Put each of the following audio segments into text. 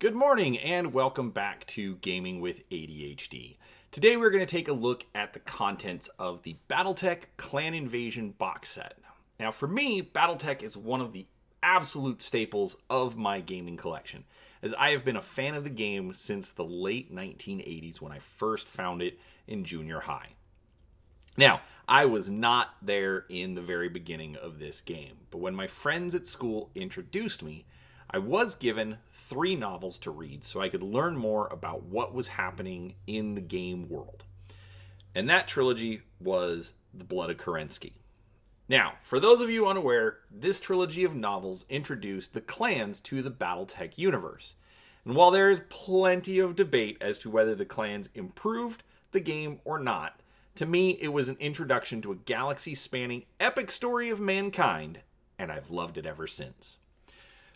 Good morning and welcome back to Gaming with ADHD. Today we're going to take a look at the contents of the Battletech Clan Invasion box set. Now for me, Battletech is one of the absolute staples of my gaming collection, as I have been a fan of the game since the late 1980s when I first found it in junior high. Now, I was not there in the very beginning of this game, but when my friends at school introduced me, I was given 3 novels to read so I could learn more about what was happening in the game world. And that trilogy was The Blood of Kerensky. Now, for those of you unaware, this trilogy of novels introduced the clans to the Battletech universe. And while there is plenty of debate as to whether the clans improved the game or not, to me it was an introduction to a galaxy-spanning epic story of mankind, and I've loved it ever since.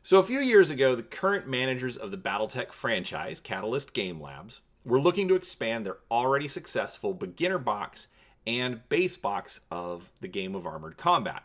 So a few years ago, the current managers of the Battletech franchise, Catalyst Game Labs, were looking to expand their already successful beginner box and base box of the game of Armored Combat.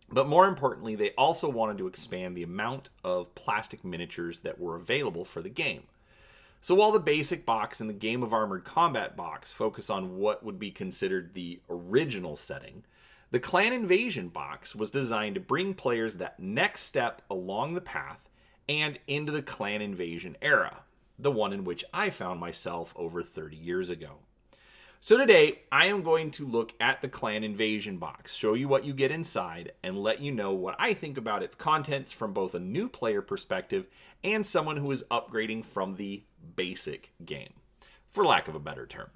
But more importantly, they also wanted to expand the amount of plastic miniatures that were available for the game. So while the basic box and the Game of Armored Combat box focus on what would be considered the original setting, the Clan Invasion box was designed to bring players that next step along the path and into the Clan Invasion era, the one in which I found myself over 30 years ago. So today, I am going to look at the Clan Invasion box, show you what you get inside, and let you know what I think about its contents from both a new player perspective and someone who is upgrading from the basic game, for lack of a better term.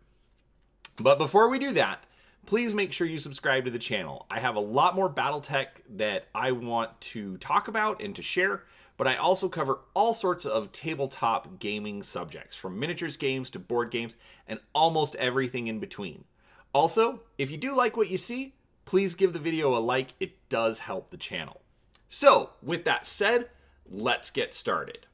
But before we do that, please make sure you subscribe to the channel. I have a lot more Battletech that I want to talk about and to share, but I also cover all sorts of tabletop gaming subjects, from miniatures games to board games, and almost everything in between. Also, if you do like what you see, please give the video a like. It does help the channel. So, with that said, let's get started.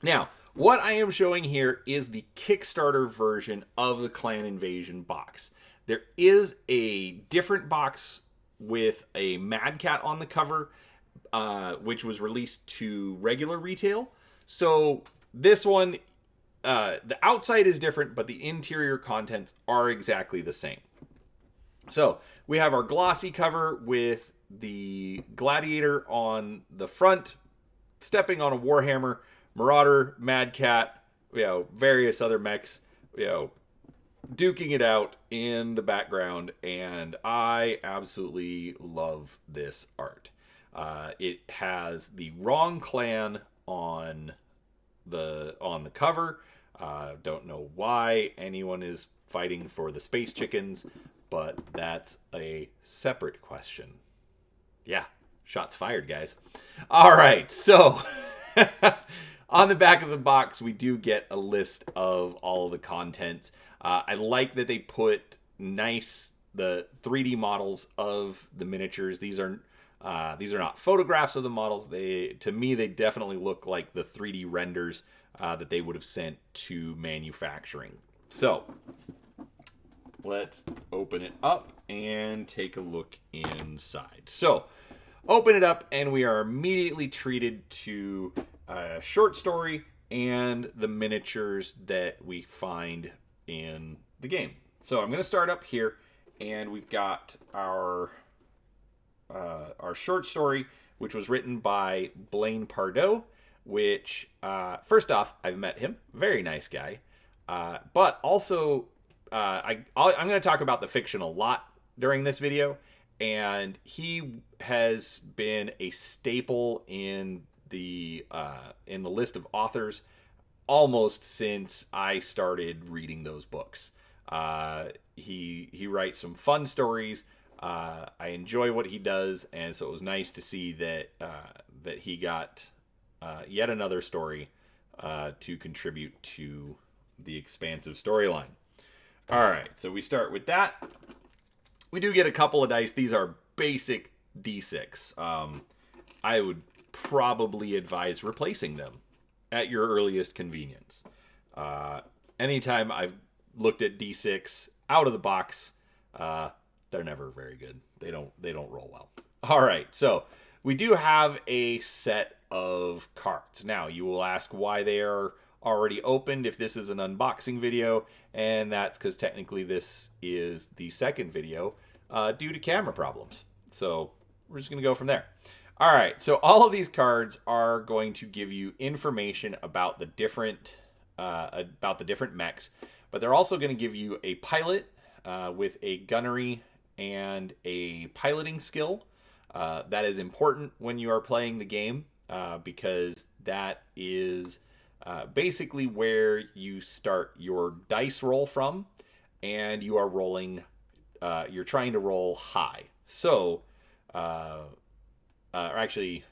Now, what I am showing here is the Kickstarter version of the Clan Invasion box. There is a different box with a Mad Cat on the cover, which was released to regular retail. So this one, the outside is different, but the interior contents are exactly the same. So we have our glossy cover with the Gladiator on the front, stepping on a Warhammer, Marauder, Mad Cat, various other mechs, duking it out in the background, and I absolutely love this art. It has the wrong clan on the cover. Don't know why anyone is fighting for the space chickens, but that's a separate question. Yeah, shots fired, guys. All right, so on the back of the box, we do get a list of all of the contents. I like that they put the 3D models of the miniatures. These are not photographs of the models. To me, they definitely look like the 3D renders that they would have sent to manufacturing. So let's open it up and take a look inside. So open it up, and we are immediately treated to a short story and the miniatures that we find in the game. So I'm going to start up here, and we've got our short story, which was written by Blaine Pardoe, which, first off, I've met him. Very nice guy. But also, I'm going to talk about the fiction a lot during this video, and he has been a staple in the list of authors almost since I started reading those books. He writes some fun stories. I enjoy what he does, and so it was nice to see that he got yet another story to contribute to the expansive storyline. All right, so we start with that. We do get a couple of dice. These are basic D6. I would probably advise replacing them at your earliest convenience. Anytime I've looked at D6 out of the box, they're never very good. They don't roll well. All right, so we do have a set of cards. Now, you will ask why they are already opened if this is an unboxing video, and that's because technically this is the second video due to camera problems. So we're just going to go from there. All right, so all of these cards are going to give you information about the different mechs, but they're also going to give you a pilot with a gunnery and a piloting skill. That is important when you are playing the game because that is basically where you start your dice roll from, and you are rolling. You're trying to roll high. So, or actually,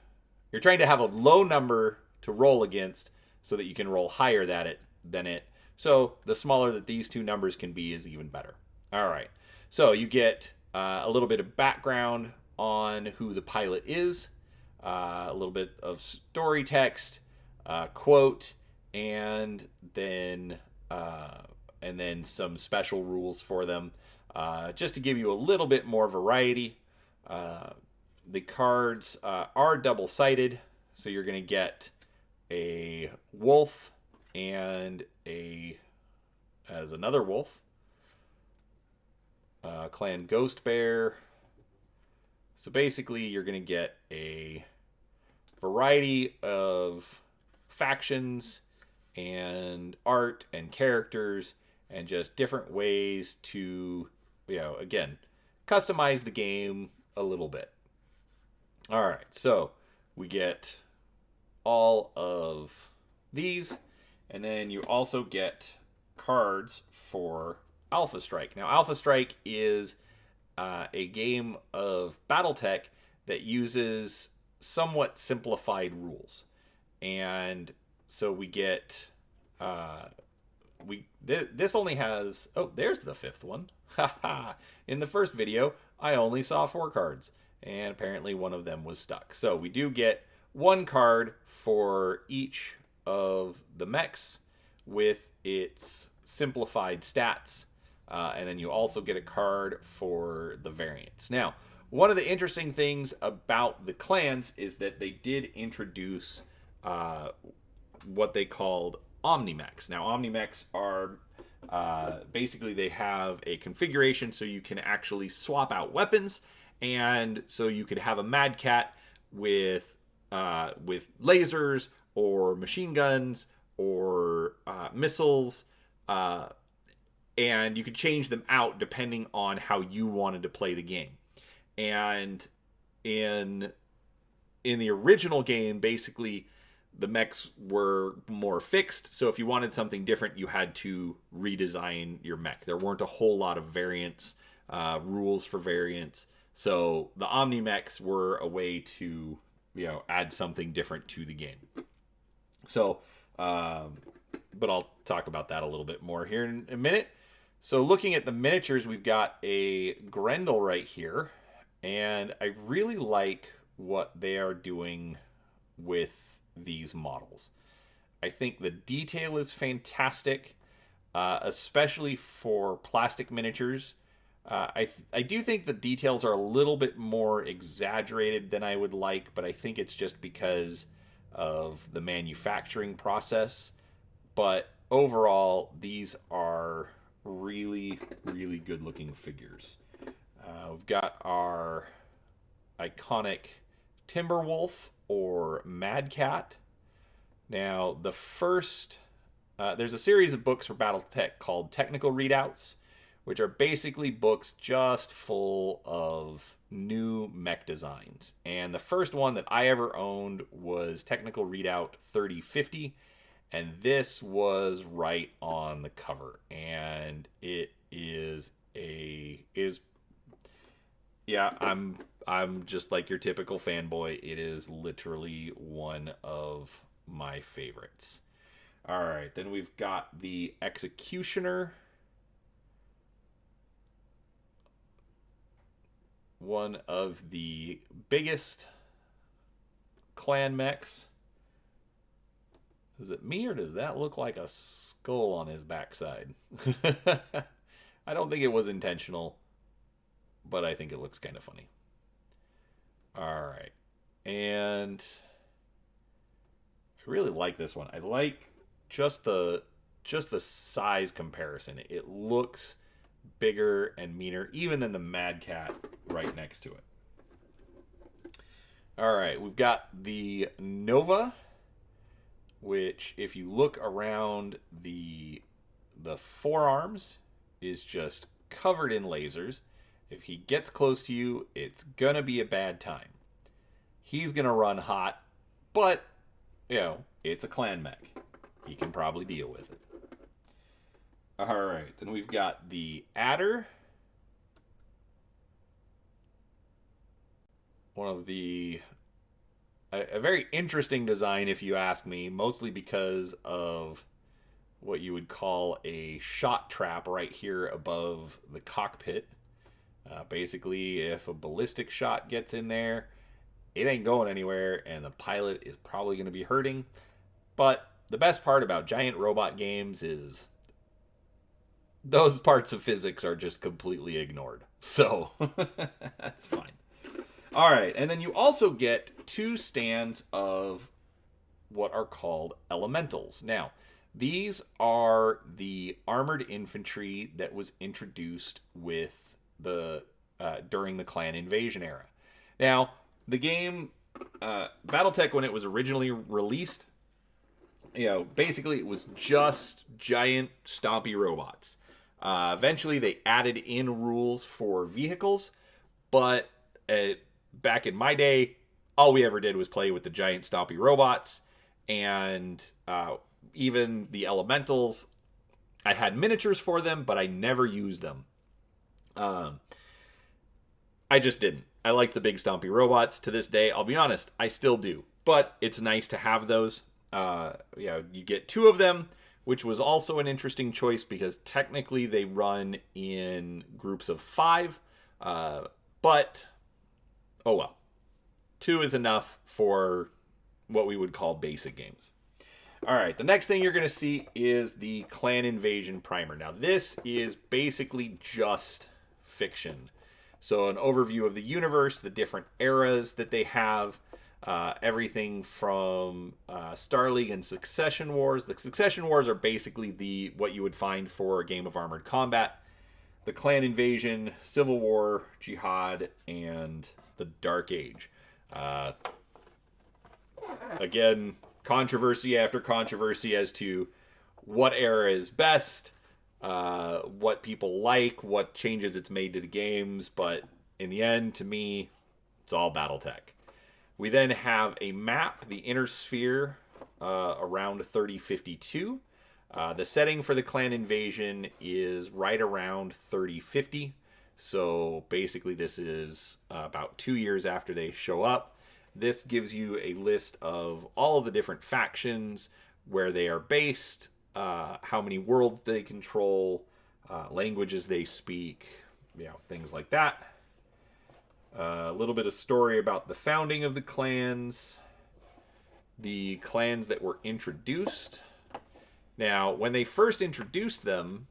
you're trying to have a low number to roll against so that you can roll higher than it. So the smaller that these two numbers can be is even better. All right. So you get a little bit of background on who the pilot is, a little bit of story text, quote, and then some special rules for them, just to give you a little bit more variety. The cards are double-sided, so you're going to get a wolf and another wolf, clan ghost bear. So basically, you're going to get a variety of factions and art and characters and just different ways to, again, customize the game a little bit. All right, so we get all of these, and then you also get cards for Alpha Strike. Now, Alpha Strike is a game of Battletech that uses somewhat simplified rules, and so we get this only has, oh, there's the fifth one. In the first video, I only saw 4 cards, and apparently one of them was stuck. So we do get 1 card for each of the mechs with its simplified stats, and then you also get a card for the variants. Now, one of the interesting things about the clans is that they did introduce what they called Omnimechs. Now, Omnimechs are basically, they have a configuration so you can actually swap out weapons, and so you could have a Mad Cat with lasers or machine guns or missiles, and you could change them out depending on how you wanted to play the game. And in the original game, basically, the mechs were more fixed, so if you wanted something different, you had to redesign your mech. There weren't a whole lot of variants, rules for variants, so the Omnimechs were a way to, add something different to the game. So, but I'll talk about that a little bit more here in a minute. So looking at the miniatures, we've got a Grendel right here, and I really like what they are doing with these models. I think the detail is fantastic, especially for plastic miniatures. I do think the details are a little bit more exaggerated than I would like, but I think it's just because of the manufacturing process. But overall, these are really, really good looking figures. We've got our iconic Timberwolf or Mad Cat. Now, the first, there's a series of books for Battletech called Technical Readouts, which are basically books just full of new mech designs. And the first one that I ever owned was Technical Readout 3050, and this was right on the cover. And it is yeah, I'm just like your typical fanboy. It is literally one of my favorites. All right, then we've got the Executioner. One of the biggest clan mechs. Is it me, or does that look like a skull on his backside? I don't think it was intentional, but I think it looks kind of funny. All right. And I really like this one. I like just the size comparison. It looks bigger and meaner even than the Mad Cat right next to it. All right, we've got the Nova, which if you look around the forearms is just covered in lasers. If he gets close to you, it's gonna be a bad time. He's gonna run hot, but you know, it's a clan mech. He can probably deal with it. All right, then we've got the Adder. One of a very interesting design, if you ask me, mostly because of what you would call a shot trap right here above the cockpit. Basically, if a ballistic shot gets in there, it ain't going anywhere, and the pilot is probably going to be hurting. But the best part about giant robot games is those parts of physics are just completely ignored. So, that's fine. All right, and then you also get 2 stands of what are called elementals. Now, these are the armored infantry that was introduced with the during the clan invasion era. Now, the game Battletech, when it was originally released, you know, basically it was just giant stompy robots. Eventually, they added in rules for vehicles, but back in my day, all we ever did was play with the giant stompy robots, and even the elementals. I had miniatures for them, but I never used them. I just didn't. I like the big stompy robots. To this day, I'll be honest, I still do. But it's nice to have those. You get 2 of them, which was also an interesting choice because technically they run in groups of 5. But, oh well. 2 is enough for what we would call basic games. All right, the next thing you're going to see is the Clan Invasion Primer. Now, this is basically just fiction. So an overview of the universe, the different eras that they have, everything from Star League and Succession Wars. The Succession Wars are basically what you would find for a game of Armored Combat. The Clan Invasion, Civil War, Jihad, and the Dark Age. Again, controversy after controversy as to what era is best, what people like, what changes it's made to the games, but in the end, to me, it's all Battletech. We then have a map, the Inner Sphere, around 3052. The setting for the Clan Invasion is right around 3050. So basically this is about 2 years after they show up. This gives you a list of all of the different factions, where they are based, how many worlds they control, languages they speak, things like that. A little bit of story about the founding of the clans, the clans that were introduced. Now, when they first introduced them,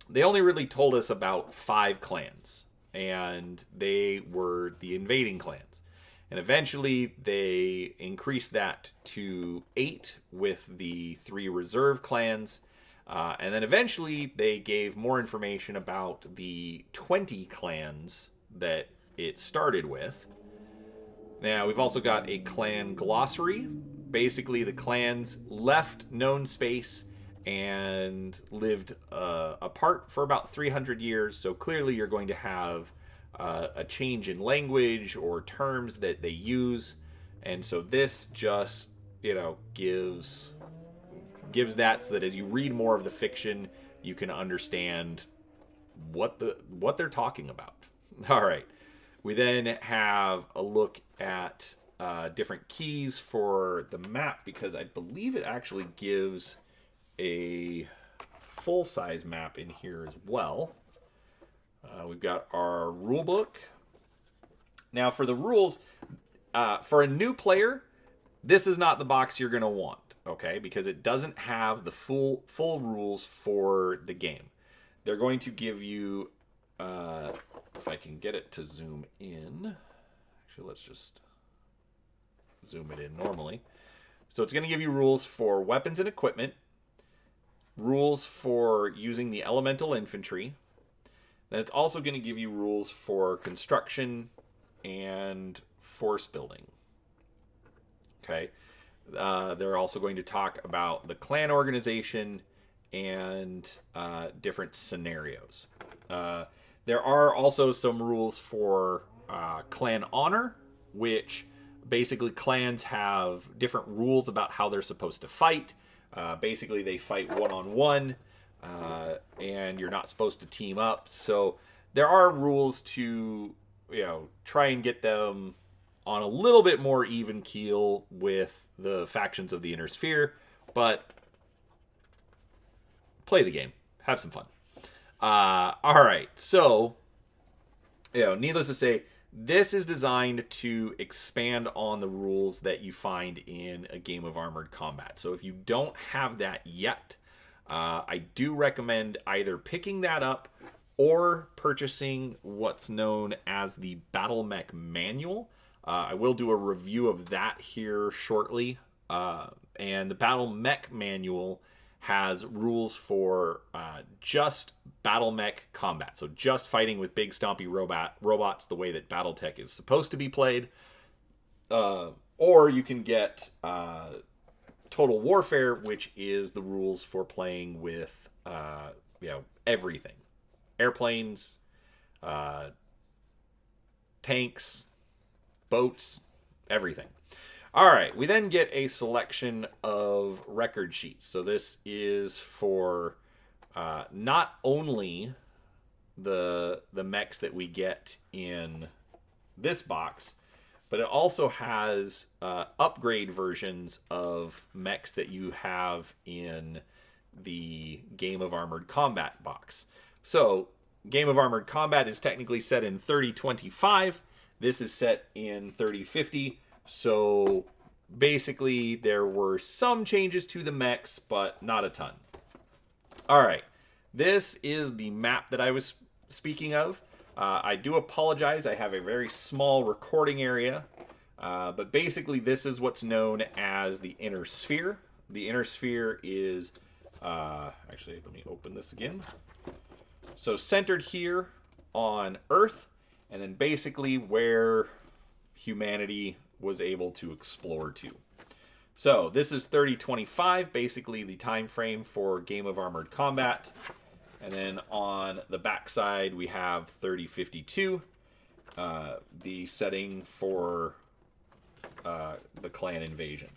they only really told us about 5 clans, and they were the invading clans. And eventually, they increased that to 8 with the 3 reserve clans. And then eventually, they gave more information about the 20 clans that it started with. Now, we've also got a clan glossary. Basically, the clans left known space and lived apart for about 300 years. So clearly, you're going to have a change in language or terms that they use, and so this just gives that, so that as you read more of the fiction, you can understand what they're talking about. All right, we then have a look at different keys for the map, because I believe it actually gives a full-size map in here as well. We've got our rule book. Now, for the rules, for a new player, this is not the box you're going to want, okay? Because it doesn't have the full rules for the game. They're going to give you, if I can get it to zoom in. Actually, let's just zoom it in normally. So it's going to give you rules for weapons and equipment, rules for using the elemental infantry. Then it's also going to give you rules for construction and force building. Okay. They're also going to talk about the clan organization and different scenarios. There are also some rules for clan honor, which basically clans have different rules about how they're supposed to fight. Basically, they fight one-on-one, and you're not supposed to team up. So there are rules to, try and get them on a little bit more even keel with the factions of the Inner Sphere, but play the game. Have some fun. All right, so, needless to say, this is designed to expand on the rules that you find in a game of Armored Combat. So if you don't have that yet, I do recommend either picking that up or purchasing what's known as the Battletech manual. I will do a review of that here shortly. And the Battletech manual has rules for just Battletech combat. So just fighting with big stompy robots the way that Battletech is supposed to be played. Or you can get Total Warfare, which is the rules for playing with everything. Airplanes, tanks, boats, everything. All right, we then get a selection of record sheets. So this is for not only the mechs that we get in this box, but it also has upgrade versions of mechs that you have in the Game of Armored Combat box. So Game of Armored Combat is technically set in 3025. This is set in 3050. So basically there were some changes to the mechs, but not a ton. All right, this is the map that I was speaking of. I do apologize, I have a very small recording area, but basically this is what's known as the Inner Sphere. The Inner Sphere is, actually let me open this again. So centered here on Earth, and then basically where humanity was able to explore to. So this is 3025, basically the time frame for Game of Armored Combat. And then on the back side we have 3052, the setting for the clan invasion.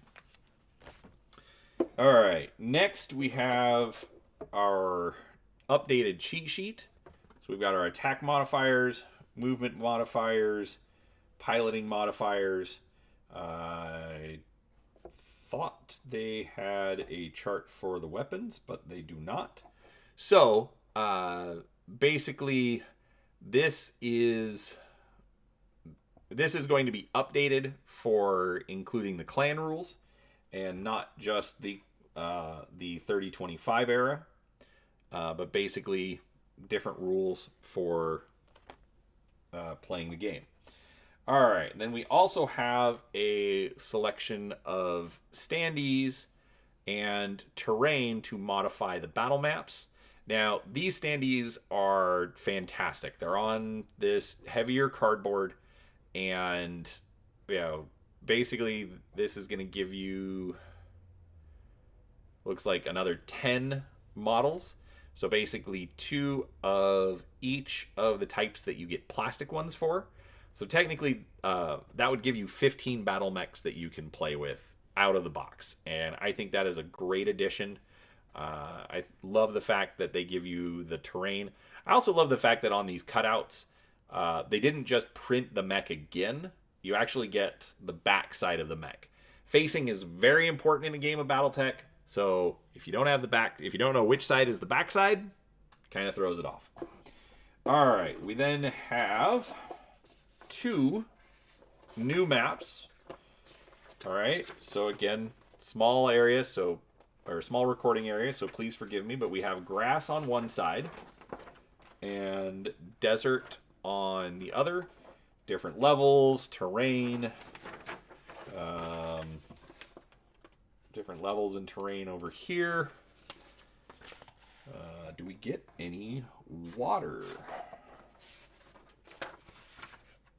All right, next we have our updated cheat sheet. So we've got our attack modifiers, movement modifiers, piloting modifiers. I thought they had a chart for the weapons, but they do not. So basically this is going to be updated for including the clan rules and not just the 3025 era, but basically different rules for playing the game. All right, then we also have a selection of standees and terrain to modify the battle maps. Now, these standees are fantastic. They're on this heavier cardboard, and basically this is going to give you, looks like another 10 models. So basically 2 of each of the types that you get plastic ones for. So technically, that would give you 15 battle mechs that you can play with out of the box. And I think that is a great addition. I love the fact that they give you the terrain. I also love the fact that on these cutouts, they didn't just print the mech again. You actually get the back side of the mech. Facing is very important in a game of Battletech. So if you don't have the back, if you don't know which side is the back side, kind of throws it off. All right, we then have 2 new maps. All right, so again, small area, or small recording area, so please forgive me, but we have grass on one side and desert on the other. Different levels, terrain. different levels and terrain over here. Do we get any water?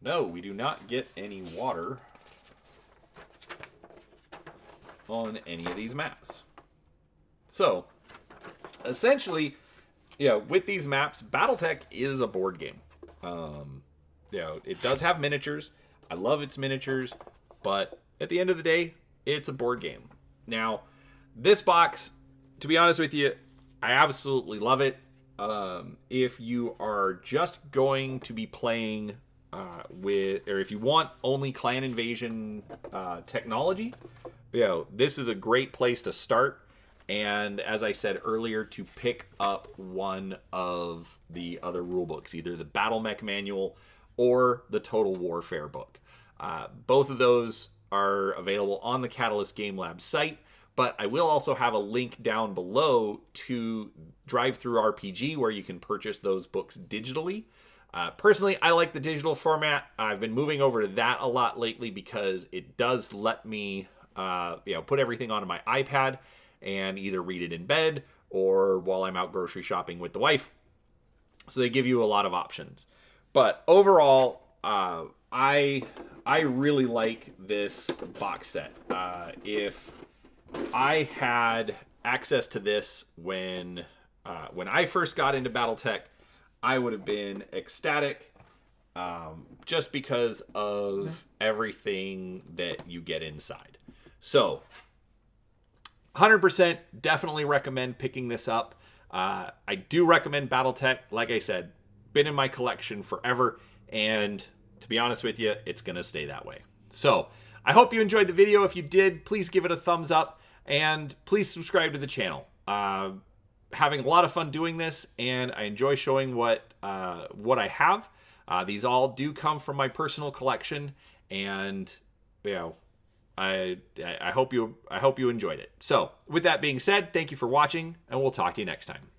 No, we do not get any water on any of these maps. So, essentially, with these maps, Battletech is a board game. It does have miniatures. I love its miniatures, but at the end of the day, it's a board game. Now, this box, to be honest with you, I absolutely love it. If you are just going to be playing or if you want only Clan Invasion technology, this is a great place to start. And as I said earlier, to pick up one of the other rule books, either the Battle Mech manual or the Total Warfare book. Both of those are available on the Catalyst Game Lab site, but I will also have a link down below to Drive-Thru RPG where you can purchase those books digitally. Personally, I like the digital format. I've been moving over to that a lot lately because it does let me put everything onto my iPad and either read it in bed or while I'm out grocery shopping with the wife. So they give you a lot of options. But overall, I really like this box set. If I had access to this when I first got into Battletech, I would have been ecstatic, just because of everything that you get inside. So, 100% definitely recommend picking this up. I do recommend Battletech. Like I said, been in my collection forever, and to be honest with you, it's going to stay that way. So, I hope you enjoyed the video. If you did, please give it a thumbs up, and please subscribe to the channel. Having a lot of fun doing this, and I enjoy showing what I have. These all do come from my personal collection, and I hope you enjoyed it. So, with that being said, thank you for watching, and we'll talk to you next time.